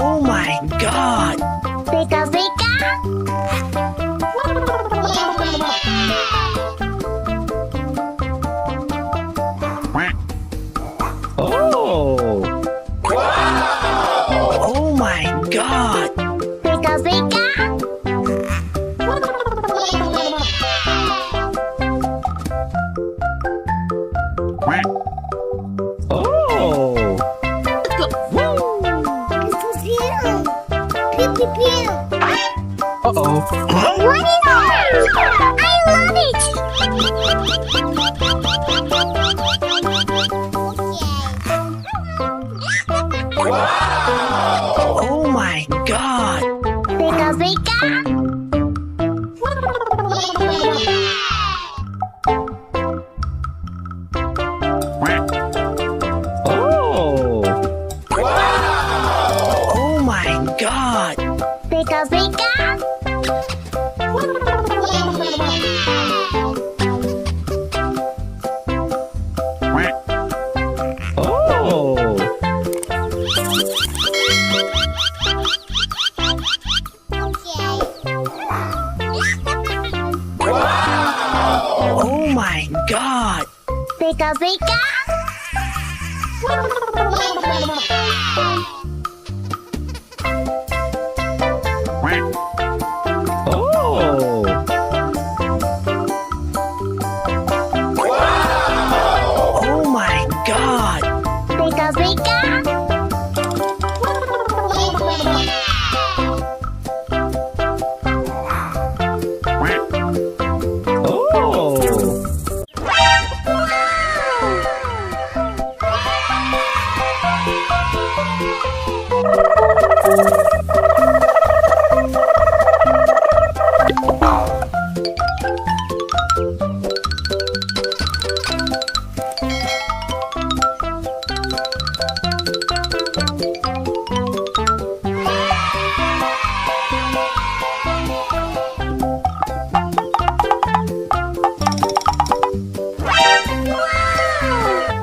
Oh my God! Pika pika. Oh! Oh my God! Pika pika. Oh! Pew pew pew. Uh-oh! What is that? I love it. Oh my God! Pika pika. Oh! Oh my God! Pika pika. Oh! Oh my God! Pika pika. Oh! Oh my God! Pika pika. Oh!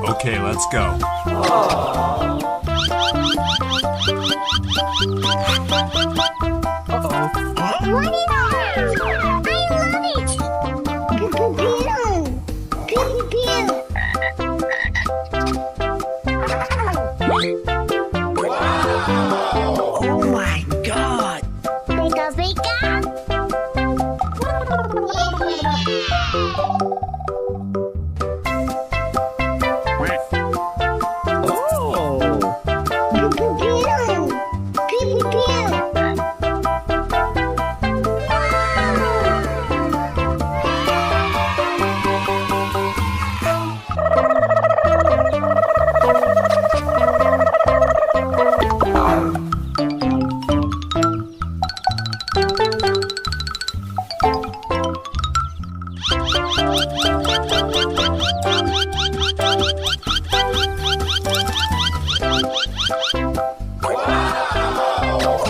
Okay, let's go. What is that? I love it. Pew pew pew. Pew pew pew. Oh my God! Pika pika. Oh! Pew pew pew. Pew pew pew.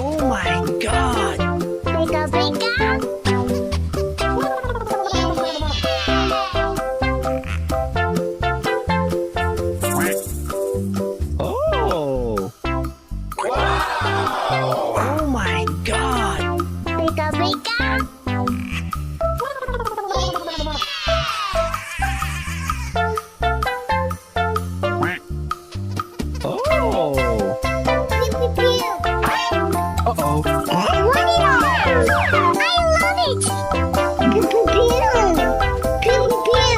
Oh my God! Pika pika. Oh! Oh my God! Pika pika. Oh! Pew pew pew. Uh-oh! What is that? I love it. Pew pew pew. Pew pew pew.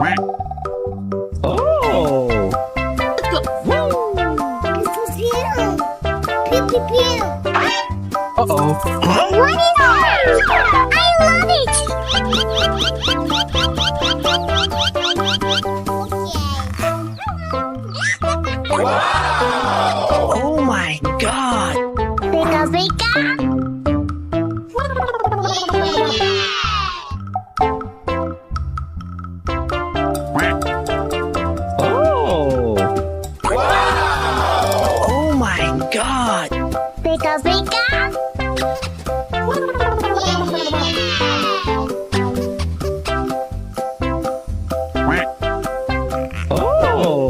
Oh. Pew, pew, pew. Uh-oh. What is that? I love it! Oh my God. Pika, pika. Oh. Oh my God. Pika, pika. Oh.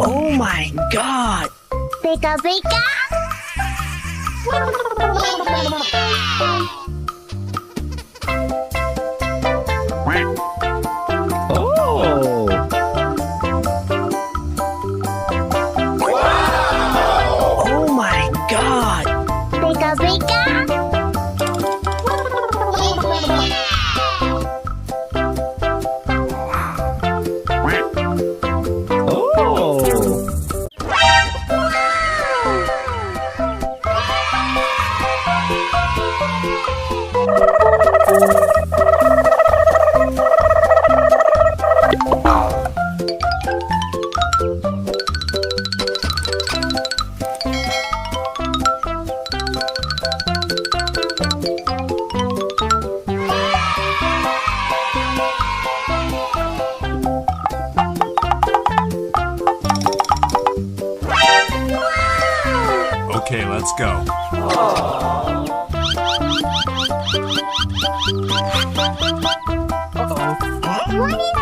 Oh my God. Pika, pika. Oh. Oh my God. Pika, pika. Oh. Okay, let's go. Uh-oh. What is